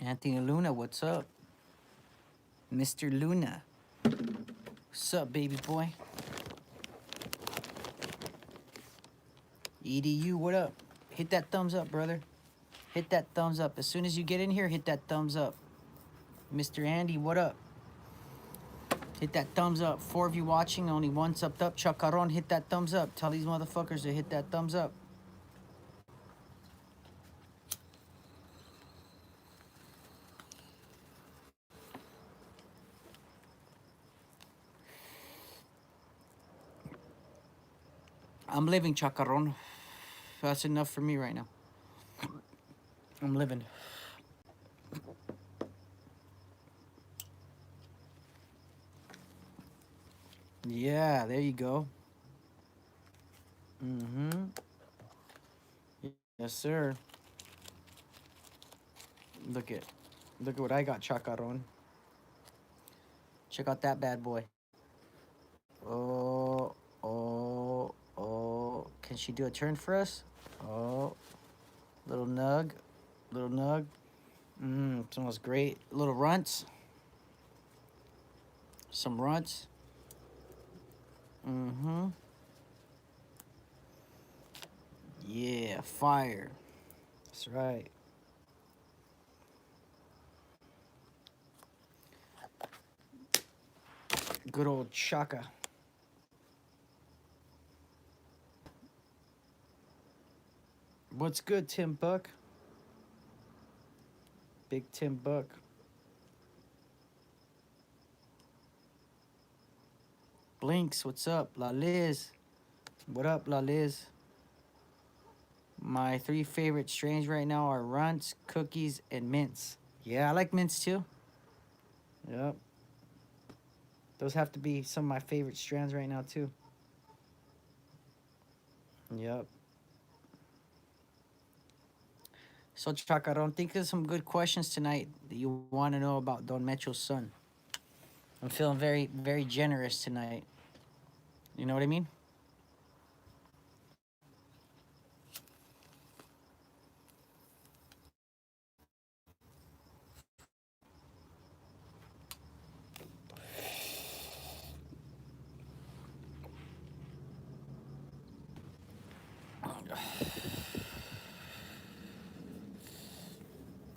Anthony Luna, what's up? Mr. Luna. What's up, baby boy? EDU, what up? Hit that thumbs up, brother. Hit that thumbs up. As soon as you get in here, hit that thumbs up. Mr. Andy, what up? Hit that thumbs up. 4 of you watching, only one subbed up. Chacaron, hit that thumbs up. Tell these motherfuckers to hit that thumbs up. I'm living, Chacaron. That's enough for me right now. I'm living. Yeah, there you go. Mm-hmm. Yes, sir. Look at what I got, Chacaron. Check out that bad boy. Oh, oh, oh. Can she do a turn for us? Oh, little nug. Little nug. Smells great. Little runts. Some runts. Mm-hmm. Yeah, fire. That's right. Good old Chaka. What's good, Tim Buck? Big Tim Buck. Blinks, what's up? La Liz. What up, La Liz? My 3 favorite strains right now are runts, cookies, and mints. Yeah, I like mints too. Yep. Those have to be some of my favorite strands right now too. Yep. So, Chacaron, think of some good questions tonight that you want to know about Don Menchos' son. I'm feeling very, very generous tonight. You know what I mean?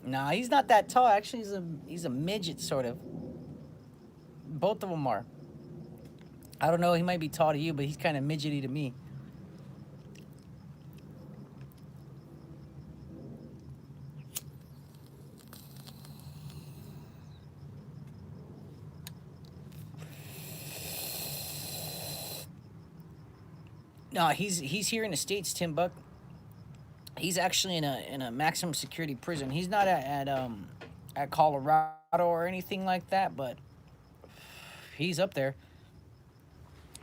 Nah, he's not that tall. Actually, he's a midget sort of. Both of them are. I don't know. He might be tall to you, but he's kind of midgety to me. No, he's here in the States, Tim Buck. He's actually in a maximum security prison. He's not at Colorado or anything like that, but he's up there.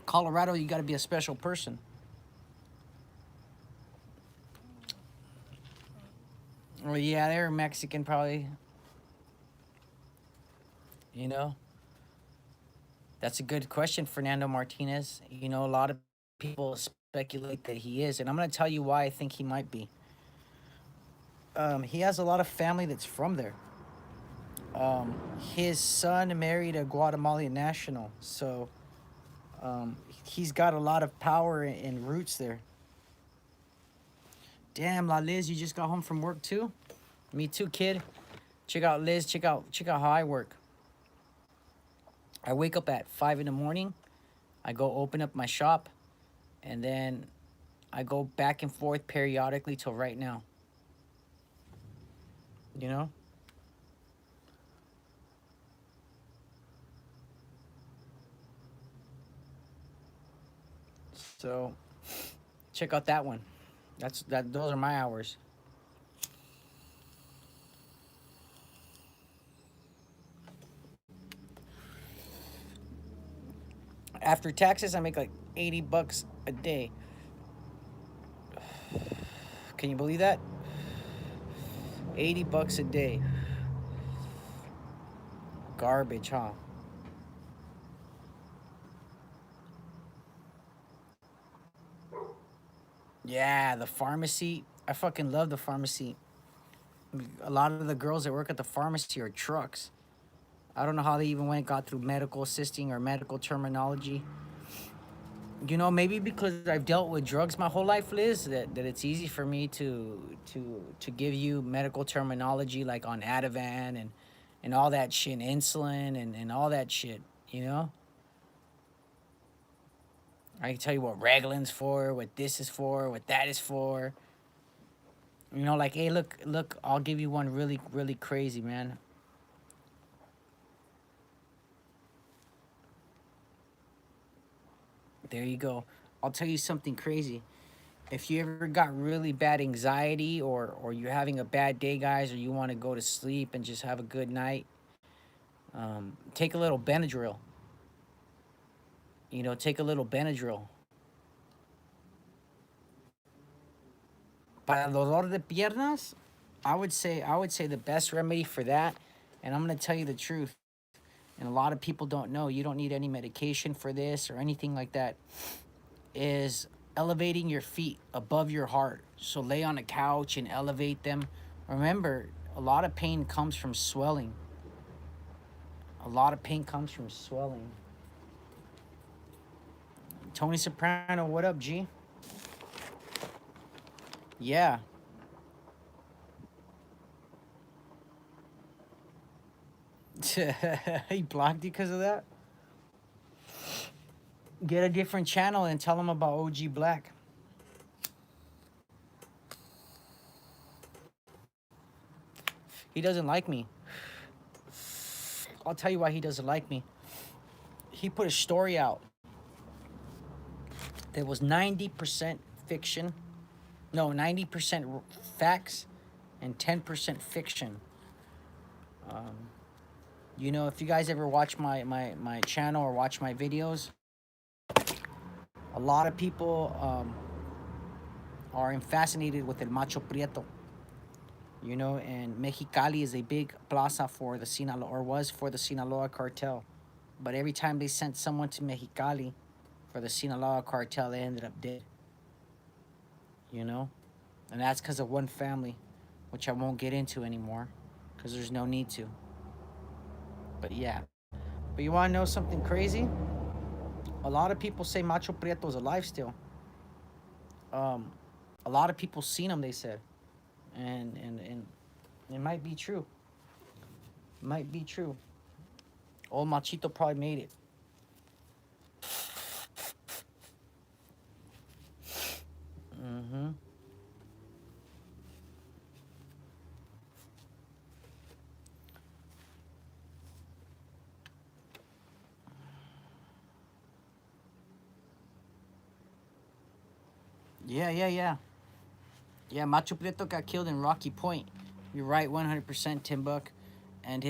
Colorado, you got to be a special person. Well, yeah, they're Mexican probably. You know, that's a good question, Fernando Martinez. You know, a lot of people speculate that he is, and I'm going to tell you why I think he might be. He has a lot of family that's from there. Um, his son married a Guatemalan national, so he's got a lot of power and roots there. Damn, La Liz, you just got home from work too? Me too, kid. Check out Liz. Check out how I work. I wake up at 5 in the morning. I go open up my shop, and then I go back and forth periodically till right now. You know. So check out that one. That. Those are my hours. After taxes, I make like 80 bucks a day. Can you believe that? 80 bucks a day. Garbage, huh? Yeah, the pharmacy. I fucking love the pharmacy. A lot of the girls that work at the pharmacy are trucks. I don't know how they even got through medical assisting or medical terminology. You know, maybe because I've dealt with drugs my whole life, Liz, that it's easy for me to give you medical terminology like on Ativan and all that shit, insulin and all that shit, you know? I can tell you what Reglan's for, what this is for, what that is for. You know, like, hey, look, I'll give you one really, really crazy, man. There you go. I'll tell you something crazy. If you ever got really bad anxiety or you're having a bad day, guys, or you want to go to sleep and just have a good night, take a little Benadryl. You know, take a little Benadryl. Para dolor de piernas, I would say the best remedy for that, and I'm gonna tell you the truth. And a lot of people don't know. You don't need any medication for this or anything like that. Is elevating your feet above your heart. So lay on a couch and elevate them. Remember, a lot of pain comes from swelling. A lot of pain comes from swelling. Tony Soprano, what up, G? Yeah. He blocked you because of that? Get a different channel and tell him about OG Black. He doesn't like me. I'll tell you why he doesn't like me. He put a story out that was 90% fiction. No, 90% facts and 10% fiction. Um, you know, if you guys ever watch my channel or watch my videos, a lot of people are fascinated with El Macho Prieto. You know, and Mexicali is a big plaza for the Sinaloa, or was for the Sinaloa cartel. But every time they sent someone to Mexicali for the Sinaloa cartel, they ended up dead. You know? And that's because of one family, which I won't get into anymore because there's no need to. But yeah. But you want to know something crazy? A lot of people say Macho Prieto's alive still. Um, a lot of people seen him, they said. And it might be true. Might be true. Old Machito probably made it. Mm-hmm. Yeah, yeah, yeah. Yeah, Macho Prieto got killed in Rocky Point. You're right, 100% Timbuk. And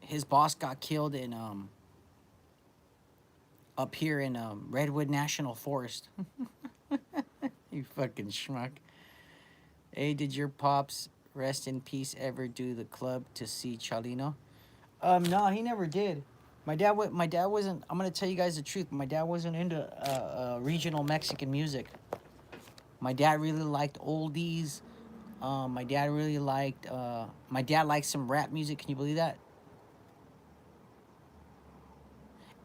his boss got killed in up here in Redwood National Forest. You fucking schmuck. Hey, did your pops rest in peace ever do the club to see Chalino? No, he never did. My dad wasn't. I'm gonna tell you guys the truth. My dad wasn't into regional Mexican music. My dad really liked oldies. My dad really liked. My dad liked some rap music. Can you believe that?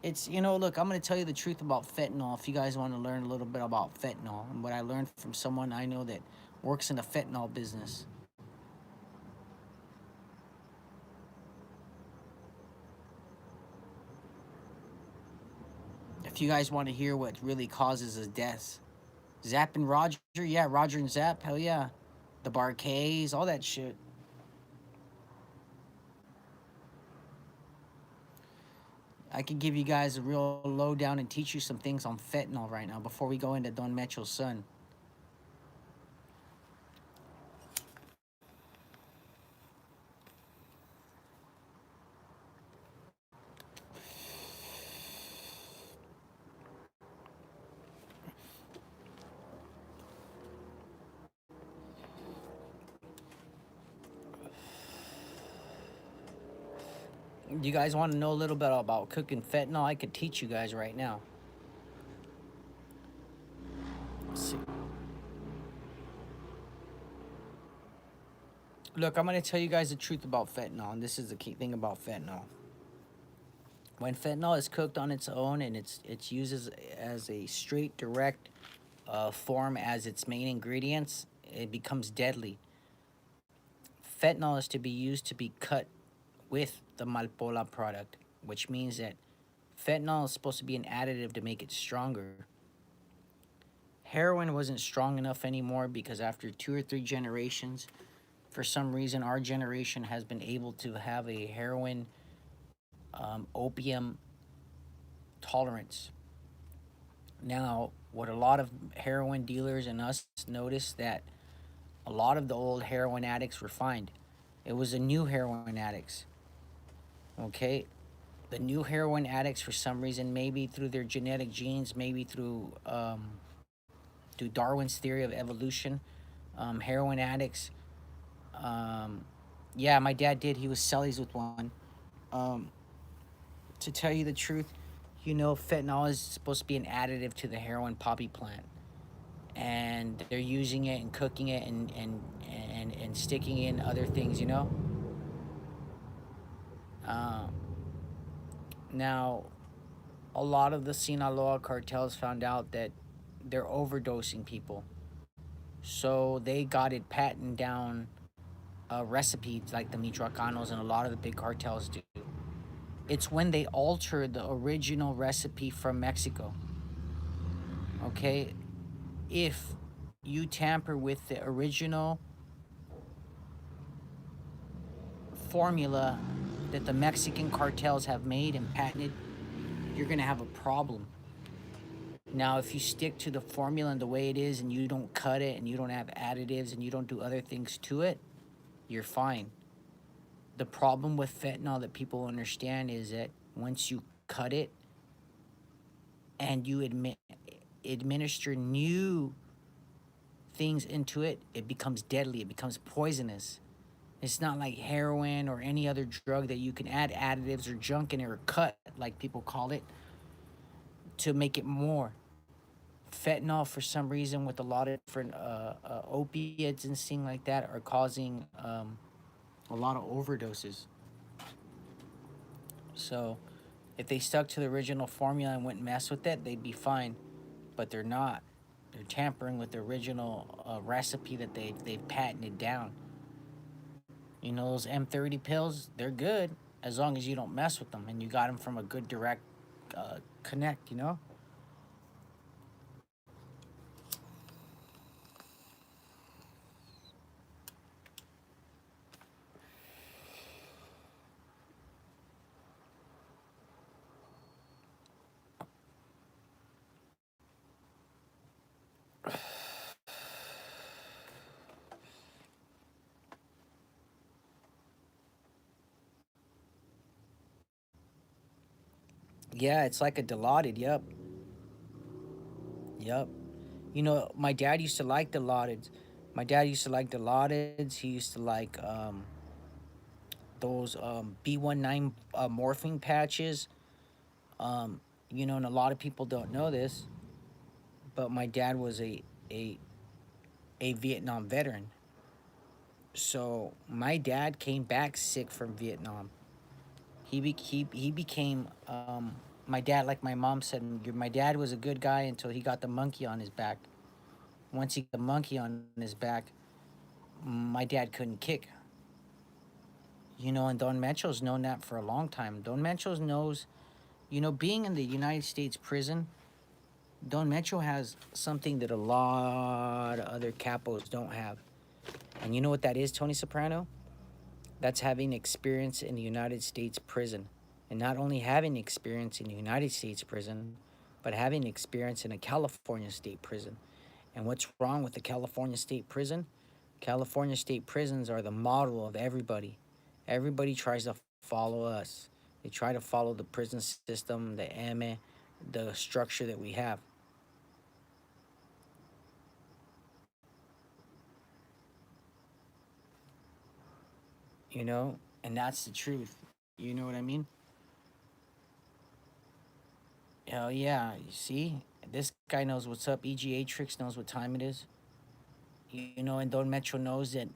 It's, you know, look, I'm gonna tell you the truth about fentanyl. If you guys want to learn a little bit about fentanyl and what I learned from someone I know that works in the fentanyl business. If you guys want to hear what really causes his deaths, Zap and Roger, yeah, Roger and Zap, hell yeah, the Barkays, all that shit. I could give you guys a real lowdown and teach you some things on fentanyl right now before we go into Don Mecho's son. You guys want to know a little bit about cooking fentanyl? I could teach you guys right now. Let's see. Look, I'm gonna tell you guys the truth about fentanyl, and this is the key thing about fentanyl. When fentanyl is cooked on its own and it's used as a straight direct form as its main ingredients, it becomes deadly. Fentanyl is to be used to be cut with the malpola product, which means that fentanyl is supposed to be an additive to make it stronger. Heroin wasn't strong enough anymore because after 2 or 3 generations, for some reason, our generation has been able to have a heroin opium tolerance. Now, what a lot of heroin dealers and us noticed that a lot of the old heroin addicts were fined. It was the new heroin addicts. Okay, the new heroin addicts, for some reason, maybe through their genetic genes, maybe through Darwin's theory of evolution, heroin addicts. Um, yeah, my dad did. He was cellies with one. Um, to tell you the truth, fentanyl is supposed to be an additive to the heroin poppy plant, and they're using it and cooking it and sticking in other things. Um, Now, a lot of the Sinaloa cartels found out that they're overdosing people, so they got it patented down recipes like the Michoacanos and a lot of the big cartels do. It's when they alter the original recipe from Mexico. Okay, if you tamper with the original formula that the Mexican cartels have made and patented, you're gonna have a problem. Now, if you stick to the formula and the way it is and you don't cut it and you don't have additives and you don't do other things to it, you're fine. The problem with fentanyl that people understand is that once you cut it and you administer new things into it, it becomes deadly, it becomes poisonous. It's not like heroin or any other drug that you can add additives or junk in it or cut, like people call it, to make it more. Fentanyl, for some reason, with a lot of different opiates and things like that, are causing a lot of overdoses. So, if they stuck to the original formula and wouldn't mess with it, they'd be fine. But they're not. They're tampering with the original recipe that they've patented down. Those M30 pills, they're good as long as you don't mess with them and you got them from a good direct connect. Yeah, it's like a Dilaudid. Yep. Yep. My dad used to like Dilaudid. My dad used to like Dilaudid. He used to like those B19 morphine patches. Um, and a lot of people don't know this, but my dad was a, a Vietnam veteran. So my dad came back sick from Vietnam. He became my dad, like my mom said. My dad was a good guy until he got the monkey on his back. Once he got the monkey on his back, my dad couldn't kick. And Don Menchos known that for a long time. Don Menchos knows, being in the United States prison, Don Mencho has something that a lot of other capos don't have. And you know what that is, Tony Soprano? That's having experience in the United States prison. And not only having experience in the United States prison, but having experience in a California state prison. And what's wrong with the California state prison? California state prisons are the model of everybody. Everybody tries to follow us. They try to follow the prison system, the ME, the structure that we have. And that's the truth. You know what I mean? Hell yeah. You see? This guy knows what's up. EGA Tricks knows what time it is. And Don Metro knows that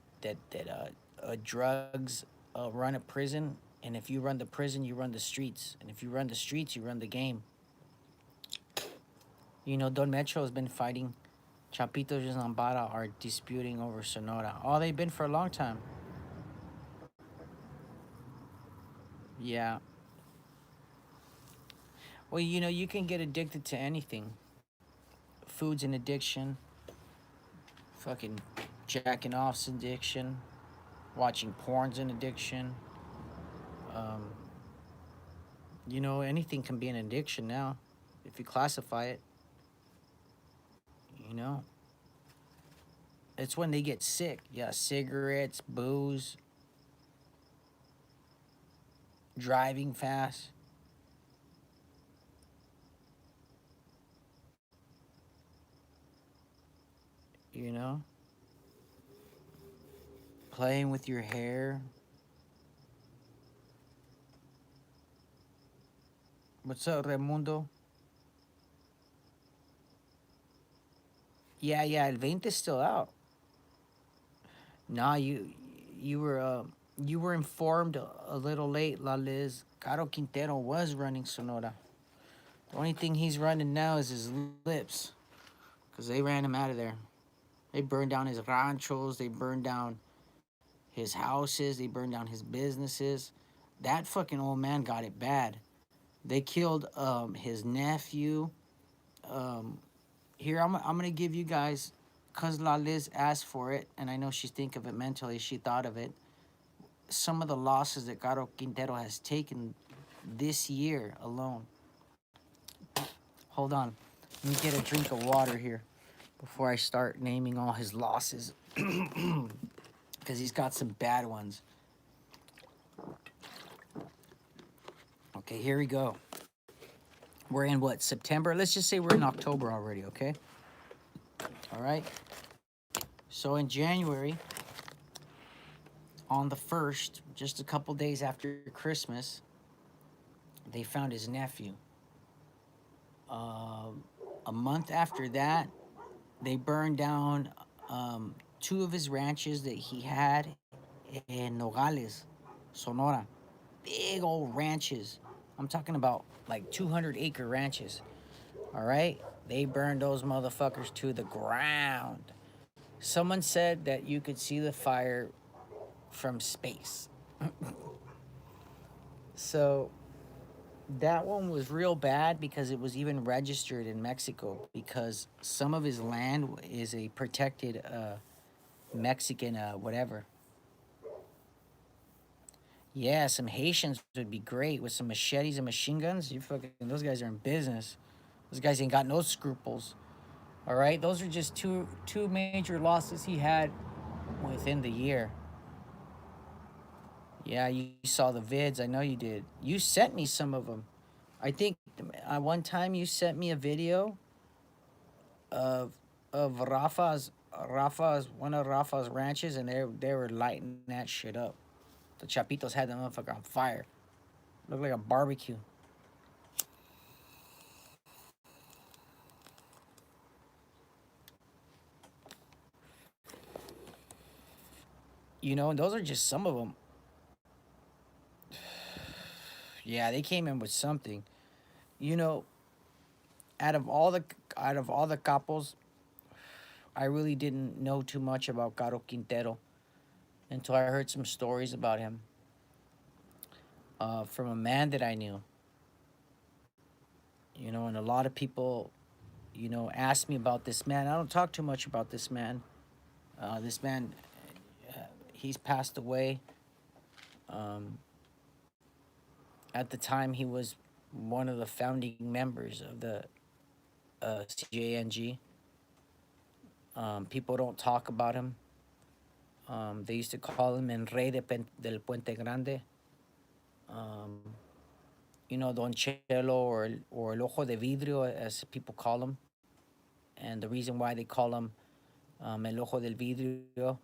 drugs run a prison, and if you run the prison, you run the streets, and if you run the streets, you run the game. You know, Don Metro has been fighting. Chapitos and Zambada are disputing over Sonora. Oh, they've been for a long time. Yeah. Well, you know, you can get addicted to anything. Food's an addiction. Fucking jacking off's addiction. Watching porn's an addiction. Um, you know, anything can be an addiction now if you classify it. You know, it's when they get sick. Yeah, cigarettes, booze, driving fast. You know, playing with your hair. What's up, Raimundo? Yeah, yeah, El 20's still out. Nah, you were informed a little late, La Liz. Caro Quintero was running Sonora. The only thing he's running now is his lips, cause they ran him out of there. They burned down his ranchos. They burned down his houses. They burned down his businesses. That fucking old man got it bad. They killed his nephew. Um, Here, I'm gonna give you guys, cause La Liz asked for it, and I know she's thinking of it mentally. She thought of it. Some of the losses that Caro Quintero has taken this year alone. Hold on, let me get a drink of water here before I start naming all his losses, because he's got some bad ones. Okay, here we go. We're in what, September? Let's just say we're in October already, okay? All right. So in January, on the 1st, just a couple days after Christmas, they found his nephew. A month after that, they burned down two of his ranches that he had in Nogales, Sonora. Big old ranches. I'm talking about like 200-acre ranches. All right? They burned those motherfuckers to the ground. Someone said that you could see the fire from space. So that one was real bad because it was even registered in Mexico because some of his land is a protected Mexican whatever. Yeah, some Haitians would be great with some machetes and machine guns. You fucking those guys are in business. Those guys ain't got no scruples. All right, those are just two major losses he had within the year. Yeah, you saw the vids. I know you did. You sent me some of them. I think one time you sent me a video of Rafa's one of Rafa's ranches, and they were lighting that shit up. The Chapitos had that motherfucker on fire. Looked like a barbecue. You know, and those are just some of them. Yeah, they came in with something. You know, out of all the capos, I really didn't know too much about Caro Quintero until I heard some stories about him from a man that I knew. You know, and a lot of people, you know, ask me about this man. I don't talk too much about this man. This man, he's passed away. Um, at the time, he was one of the founding members of the Cjng. People don't talk about him. They used to call him El Rey del Puente Grande. Um, you know, Don Chelo or El Ojo de Vidrio, as people call him. And the reason why they call him El Ojo del Vidrio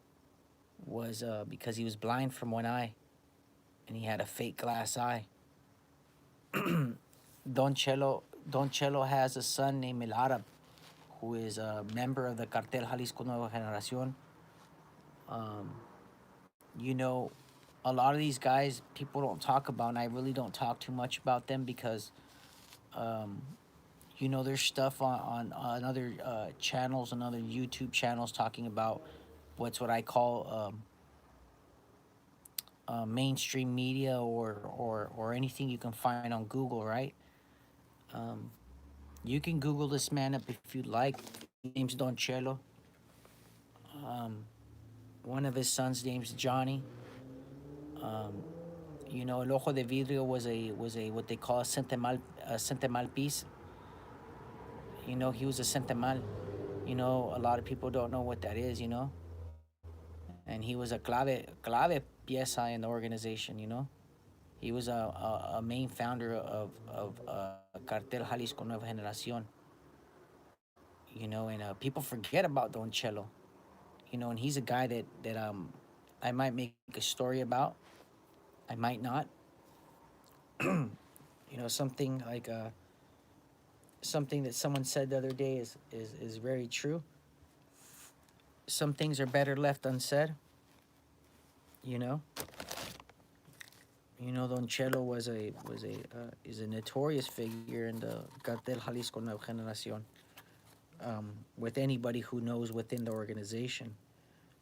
was because he was blind from one eye and he had a fake glass eye. Don Chelo has a son named El Arab, who is a member of the Cartel Jalisco Nueva Generacion. Um, You know, a lot of these guys people don't talk about, and I really don't talk too much about them because, um, you know, there's stuff on other channels and other YouTube channels talking about what I call mainstream media or anything you can find on Google, right? Um, you can Google this man up if you'd like. His name's Don Chelo. Um, one of his sons' name's Johnny. Um, you know, El Ojo de Vidrio was a what they call a centemal piece. You know, he was a centemal. You know, a lot of people don't know what that is. You know, and he was a clave pieza in the organization. You know, he was a main founder of Cartel Jalisco Nueva Generación. You know, and people forget about Don Chelo. You know, and he's a guy that I might make a story about. I might not. You know, something that someone said the other day is very true. Some things are better left unsaid. You know, Don Chelo is a notorious figure in the Cartel Jalisco Nueva Generación. With anybody who knows within the organization.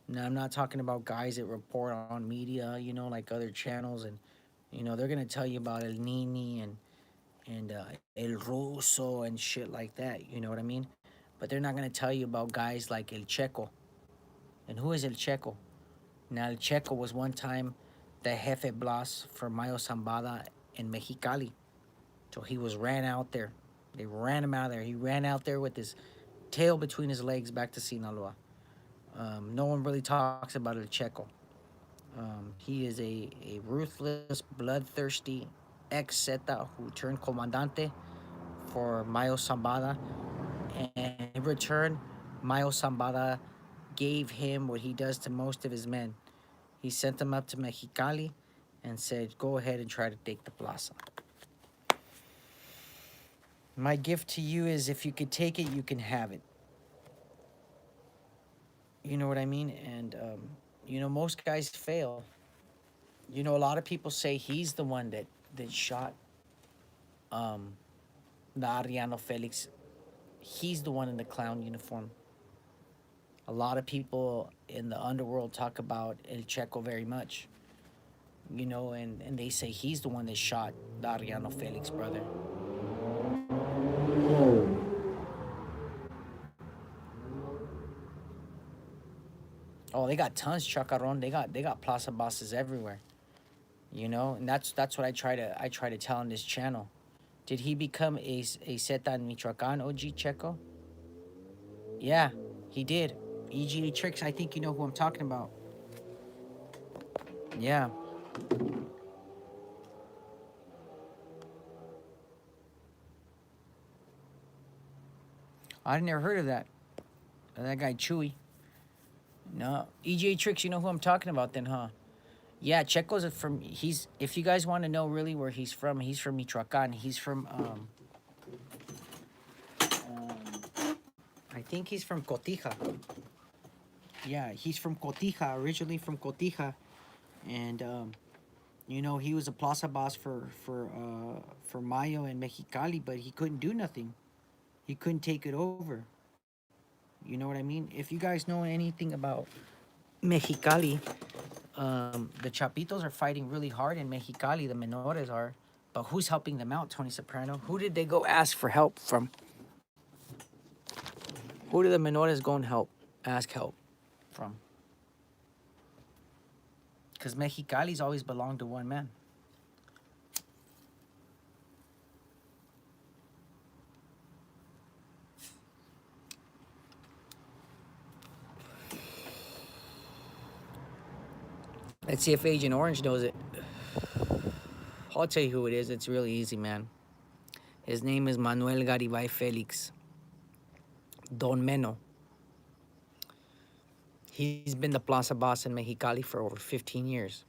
Now, I'm not talking about guys that report on media, you know, like other channels, and you know they're gonna tell you about El Nini and El Ruso and shit like that. You know what I mean? But they're not gonna tell you about guys like El Checo. And who is El Checo? Now, El Checo was one time the Jefe Blas for Mayo Zambada in Mexicali. So he was ran out there. They ran him out of there. He ran out there with his tail between his legs back to Sinaloa. No one really talks about El Checo. He is a ruthless, bloodthirsty ex-Zeta who turned comandante for Mayo Zambada. And in return, Mayo Zambada gave him what he does to most of his men. He sent them up to Mexicali and said, go ahead and try to take the Plaza. My gift to you is if you could take it, you can have it. You know what I mean? And, you know, most guys fail. You know, a lot of people say he's the one that shot um, the Ariano Felix. He's the one in the clown uniform. A lot of people in the underworld talk about El Checo very much. You know, and they say he's the one that shot the Ariano Felix brother. Oh, they got tons, Chacaron. They got Plaza bosses everywhere. You know, and that's what I try to tell on this channel. Did he become a Zeta in Michoacan, OG Checo? Yeah, he did. EGA Tricks, I think you know who I'm talking about. Yeah. I never heard of that. That guy Chewy. No. EGA Tricks, you know who I'm talking about then, huh? Yeah, Checo's from he's if you guys want to know really where he's from Michoacan. He's from I think he's from Cotija. Yeah, he's from Cotija, originally from Cotija. And you know, he was a plaza boss for Mayo and Mexicali, but he couldn't do nothing. He couldn't take it over. You know what I mean? If you guys know anything about Mexicali, the Chapitos are fighting really hard in Mexicali. The Menores are, but who's helping them out? Tony Soprano. Who did they go ask for help from? Who did the Menores go and ask help from? Because Mexicali's always belonged to one man. Let's see if Agent Orange knows it. I'll tell you who it is. It's really easy, man. His name is Manuel Garibay Felix. Don Meno. He's been the plaza boss in Mexicali for over 15 years.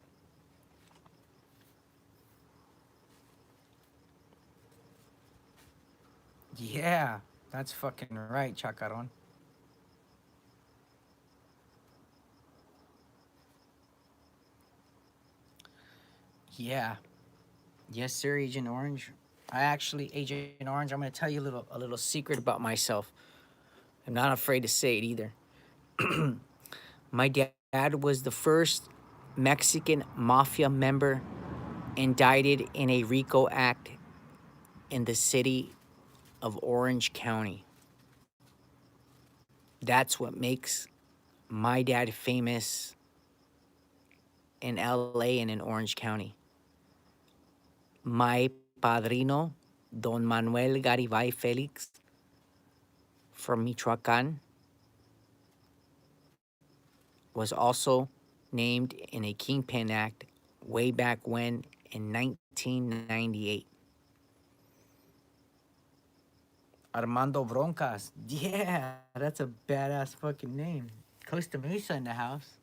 Yeah, that's fucking right, Chacaron. Yeah. Yes, sir, Agent Orange. Agent Orange, I'm gonna tell you a little secret about myself. I'm not afraid to say it either. My dad was the first Mexican mafia member indicted in a RICO act in the city of Orange County. That's what makes my dad famous in LA and in Orange County. My padrino, Don Manuel Garibay Felix from Michoacan, was also named in a Kingpin Act way back when in 1998. Armando Broncas. Yeah, that's a badass fucking name. Costa Mesa in the house.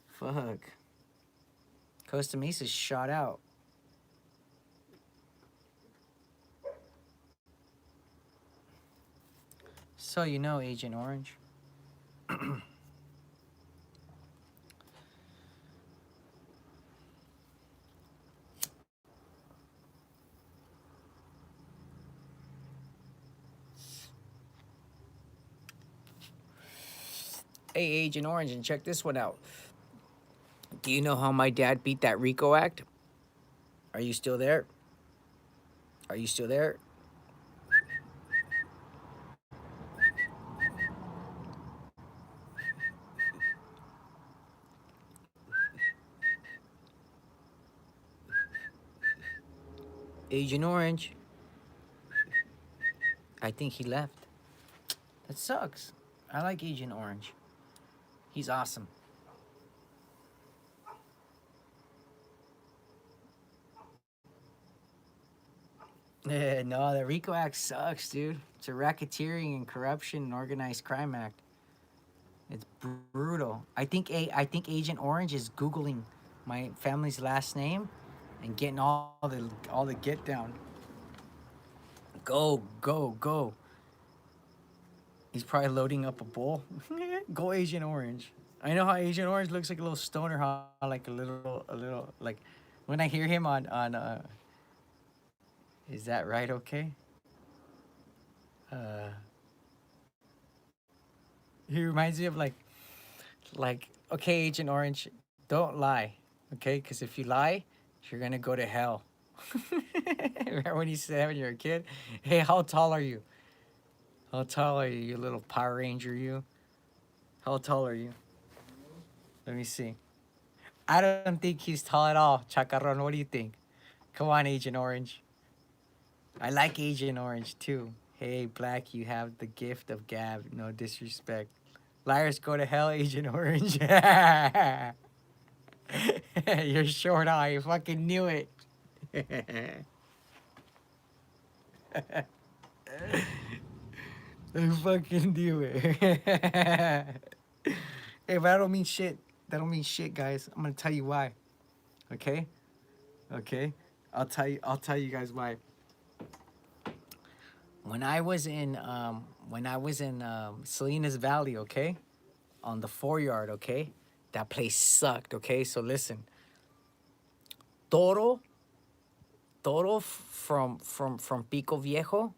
Fuck. Costa Mesa's shot out. So you know, Agent Orange. Hey, Agent Orange, and check this one out. Do you know how my dad beat that RICO Act? Are you still there? Are you still there? Agent Orange. I think he left. That sucks. I like Agent Orange. He's awesome. Yeah, no, the RICO Act sucks, dude. It's a racketeering and corruption and organized crime act. It's brutal. I think Agent Orange is Googling my family's last name and getting all the get down. Go, go, go. He's probably loading up a bowl. Go Agent Orange. I know how Agent Orange looks like a little stoner, how like a little like when I hear him on is that right okay? Uh he reminds me of like okay, Agent Orange, don't lie. Okay? Cuz if you lie, you're going to go to hell. Remember when he said when you're a kid, "Hey, how tall are you? How tall are you, you little Power Ranger you? How tall are you?" Let me see. I don't think he's tall at all. Chacarron, what do you think? Come on, Agent Orange. I like Agent Orange too. Hey, Black, you have the gift of gab. No disrespect. Liars go to hell, Agent Orange. You're short, huh? I fucking knew it. I fucking knew it. Hey, but I don't mean shit. That don't mean shit, guys. I'm gonna tell you why. Okay? Okay? I'll tell you guys why. When I was in Salinas Valley, okay? On the 4 yard, okay? That place sucked, okay? So listen. Toro, from Pico Viejo,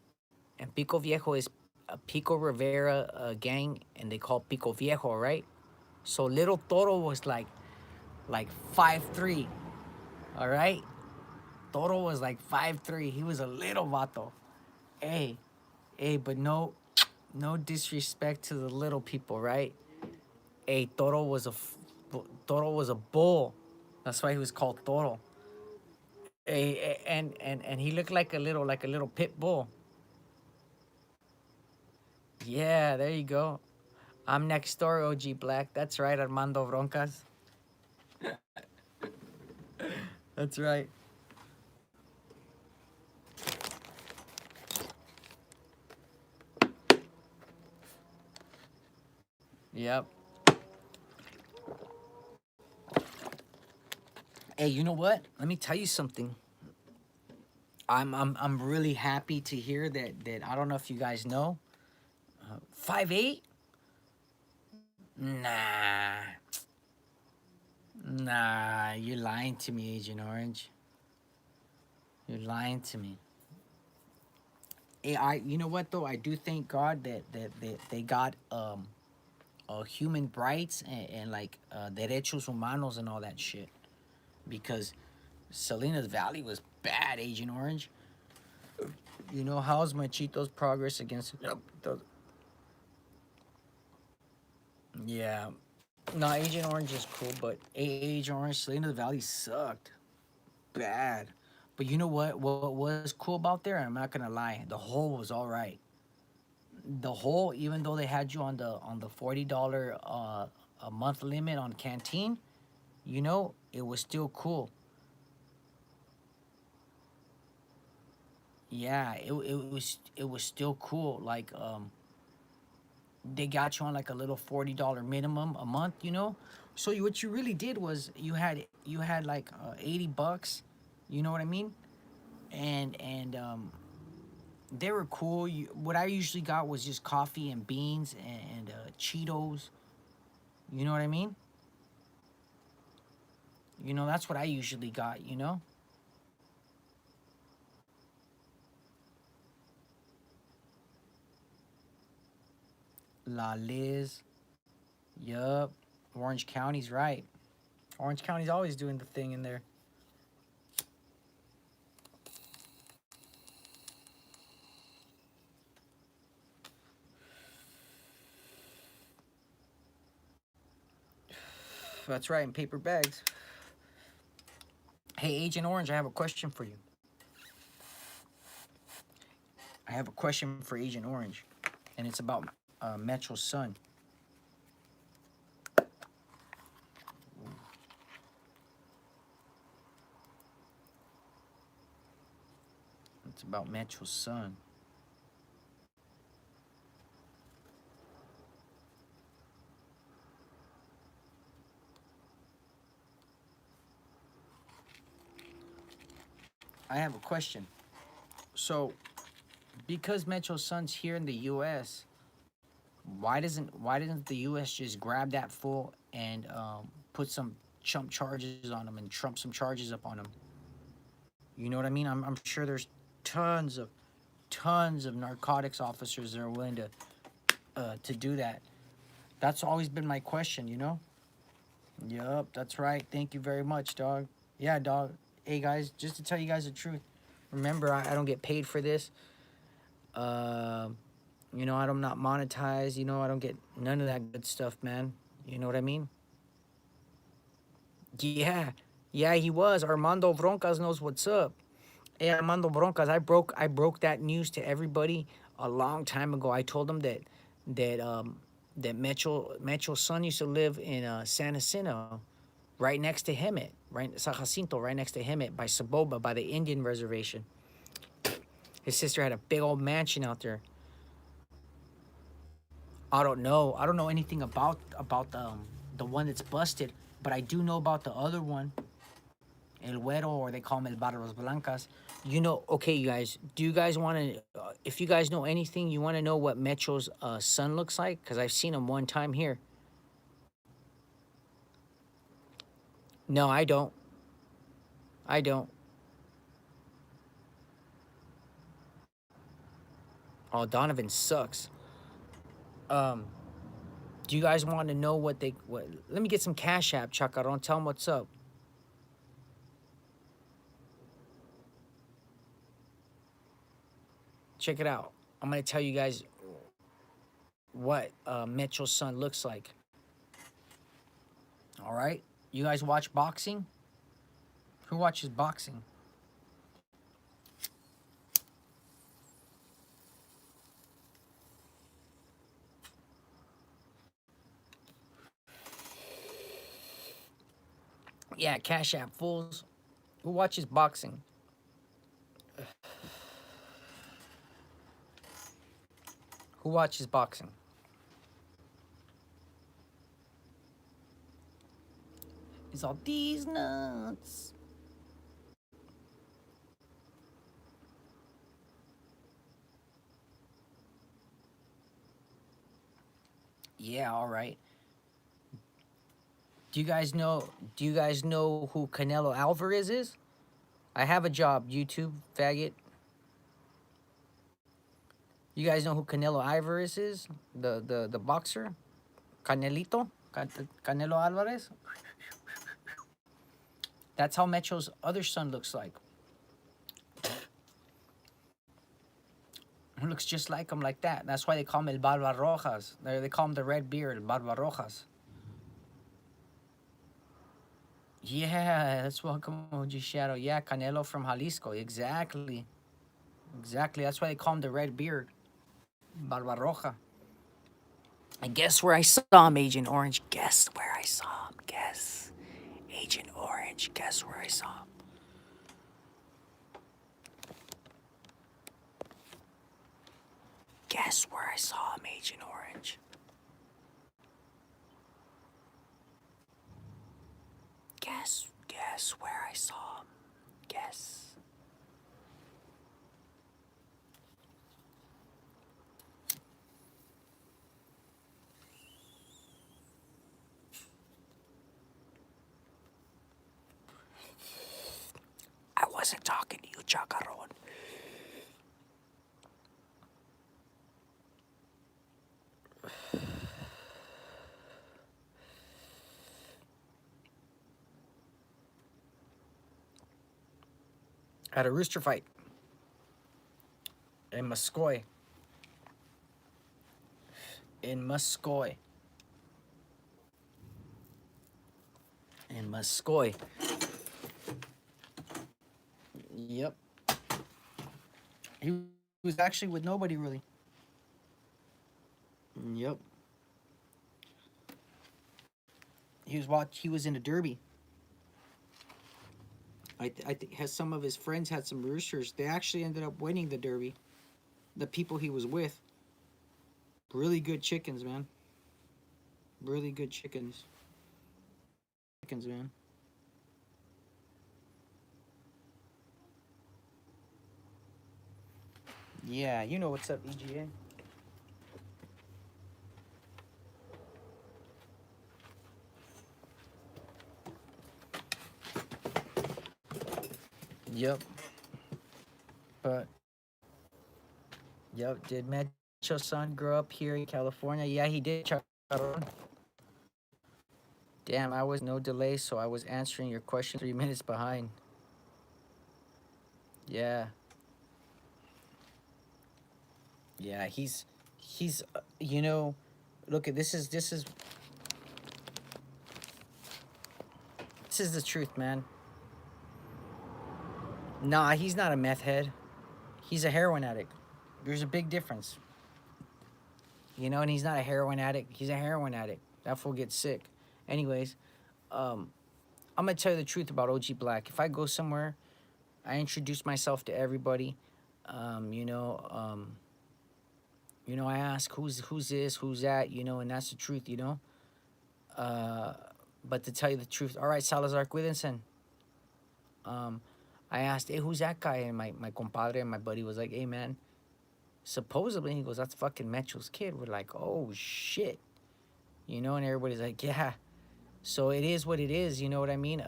and Pico Viejo is a Pico Rivera gang, and they call Pico Viejo, right? So little Toro was like 5'3", all right? Toro was like 5'3". He was a little vato. Hey, hey, but no disrespect to the little people, right? Hey, Toro was a bull. That's why he was called Toro. Hey, and he looked like a little pit bull. Yeah, there you go. I'm next door, OG Black. That's right, Armando Broncas. That's right. Yep. Hey, you know what? Let me tell you something. I'm really happy to hear that I don't know if you guys know. 5'8"? Nah. Nah, You're lying to me, Agent Orange. You're lying to me. You know what though? I do thank God that they got human rights and like derechos humanos and all that shit, because Salinas Valley was bad, Agent Orange. You know, how's Machito's progress against yeah. No, Agent Orange is cool, but Agent Orange, Salinas Valley sucked bad. But you know what? What was cool about there? I'm not gonna lie. The hole was all right. The whole, even though they had you on the $40 a month limit on canteen, you know, it was still cool. Yeah, it was still cool. Like they got you on like a little $40 minimum a month, you know. So what you really did was you had like $80, you know what I mean? And they were cool. What I usually got was just coffee and beans and Cheetos. You know what I mean? You know, that's what I usually got, you know? La Liz. Yup. Orange County's right. Orange County's always doing the thing in there. That's right, in paper bags. Hey, Agent Orange, I have a question for you. I have a question for Agent Orange, and it's about Metro's son. It's about Metro's son. I have a question. So, because Metro's son's here in the U.S., why doesn't the U.S. just grab that fool and put some chump charges on him and trump some charges up on him? You know what I mean? I'm sure there's tons of tons of narcotics officers that are willing to do that. That's always been my question, you know? Yup, that's right. Thank you very much, dog. Yeah, dog. Hey, guys, just to tell you guys the truth, remember, I don't get paid for this. Um, you know, I'm not monetized. You know, I don't get none of that good stuff, man. You know what I mean? Yeah, yeah, he was. Armando Broncas knows what's up. Hey, Armando Broncas, I broke that news to everybody a long time ago. I told them that Metro's son used to live in San Jacinto, right next to Hemet, right San Jacinto, right next to Hemet by Saboba, by the Indian reservation. His sister had a big old mansion out there. I don't know. I don't know anything about the one that's busted, but I do know about the other one, El Güero, or they call him El Barros Blancas. You know, okay, you guys, do you guys want to, if you guys know anything, you want to know what Metro's son looks like? Because I've seen him one time here. No, I don't. I don't. Oh, Donovan sucks. Um, do you guys want to know what? Let me get some Cash App, Chaka. Don't tell them what's up. Check it out. I'm going to tell you guys what Metro's son looks like. All right? You guys watch boxing? Who watches boxing? Yeah, Cash App fools. Who watches boxing? Who watches boxing? It's all these nuts. Yeah, all right. Do you guys know? Do you guys know who Canelo Alvarez is? I have a job. YouTube faggot. You guys know who Canelo Alvarez is? The boxer, Canelito, Canelo Alvarez. That's how Mecho's other son looks like. He looks just like him, like that. That's why they call him El Barba Rojas. They call him the Red Beard, El Barba Rojas. Yeah, let's welcome OG Shadow. Yeah, Canelo from Jalisco. Exactly. Exactly. That's why they call him the Red Beard, Barba Roja. And guess where I saw him, Agent Orange? Guess where I saw him? Guess. Agent Orange. Guess where I saw him? Guess where I saw him, Agent Orange? Guess where I saw him? Guess. I wasn't talking to you, Chacarron. At a rooster fight in Muscoy. In Muscoy. In Muscoy. Yep. He was actually with nobody really. Yep. He was in a derby. I think has some of his friends had some roosters. They actually ended up winning the derby. The people he was with. Really good chickens, man. Really good chickens. Chickens, man. Yeah, you know what's up, EGA. Yep. But yep, did Menchos' son grow up here in California? Yeah, he did. Damn, I was no delay, so I was answering your question 3 minutes behind. Yeah. Yeah, he's you know, look at this is the truth, man. Nah, he's not a meth head. He's a heroin addict. There's a big difference. You know, and he's not a heroin addict. He's a heroin addict. That fool gets sick. Anyways, um, I'm gonna tell you the truth about OG Black. If I go somewhere, I introduce myself to everybody. Um, you know, um, I ask who's this, who's that, and that's the truth, Uh, but to tell you the truth, all right, Salazar, cuídense. Um, I asked, hey, who's that guy? And my compadre and my buddy was like, hey, man, supposedly, he goes, that's fucking Menchos' kid. We're like, oh, shit. And everybody's like, yeah. So it is what it is, you know what I mean?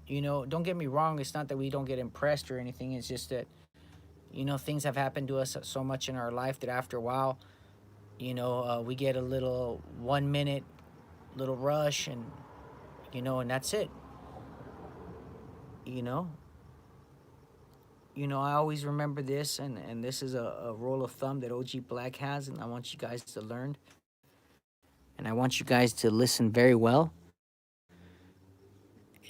Don't get me wrong. It's not that we don't get impressed or anything. It's just that, things have happened to us so much in our life that after a while, we get a little 1 minute, little rush and that's it. You know? I always remember this, and this is a rule of thumb that OG Black has, and I want you guys to learn. And I want you guys to listen very well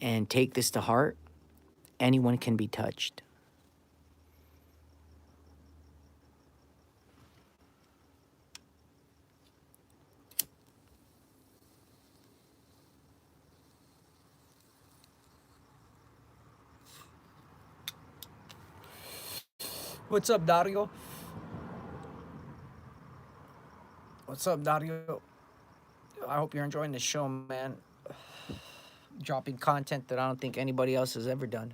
and take this to heart. Anyone can be touched. What's up, Dario? What's up, Dario? I hope you're enjoying the show, man. Dropping content that I don't think anybody else has ever done.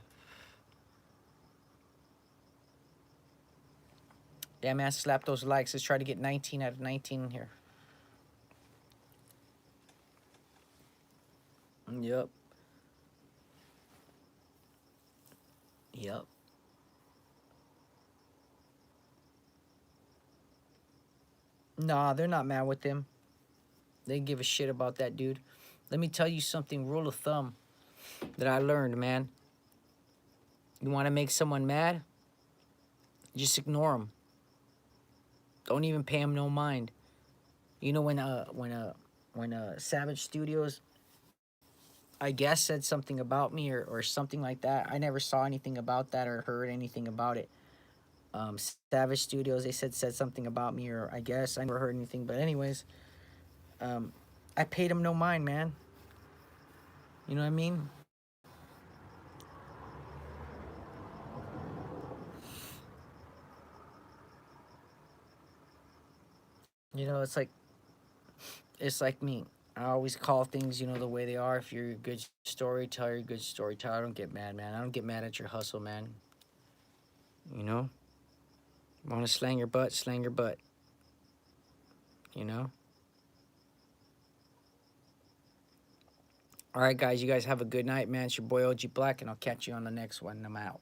Yeah, man, slap those likes. Let's try to get 19 out of 19 here. Yep. Yep. Nah, they're not mad with him. They give a shit about that dude. Let me tell you something, rule of thumb that I learned, man. You want to make someone mad? Just ignore them. Don't even pay them no mind. You know when Savage Studios, I guess, said something about me or something like that. I never saw anything about that or heard anything about it. Savage Studios, they said something about me, or I guess I never heard anything. But anyways, um, I paid them no mind, man. You know what I mean? You know, it's like me. I always call things, the way they are. If you're a good storyteller, you're a good storyteller. I don't get mad, man. I don't get mad at your hustle, man. You know? Want to slang your butt, slang your butt. You know? All right, guys. You guys have a good night, man. It's your boy OG Black, and I'll catch you on the next one. I'm out.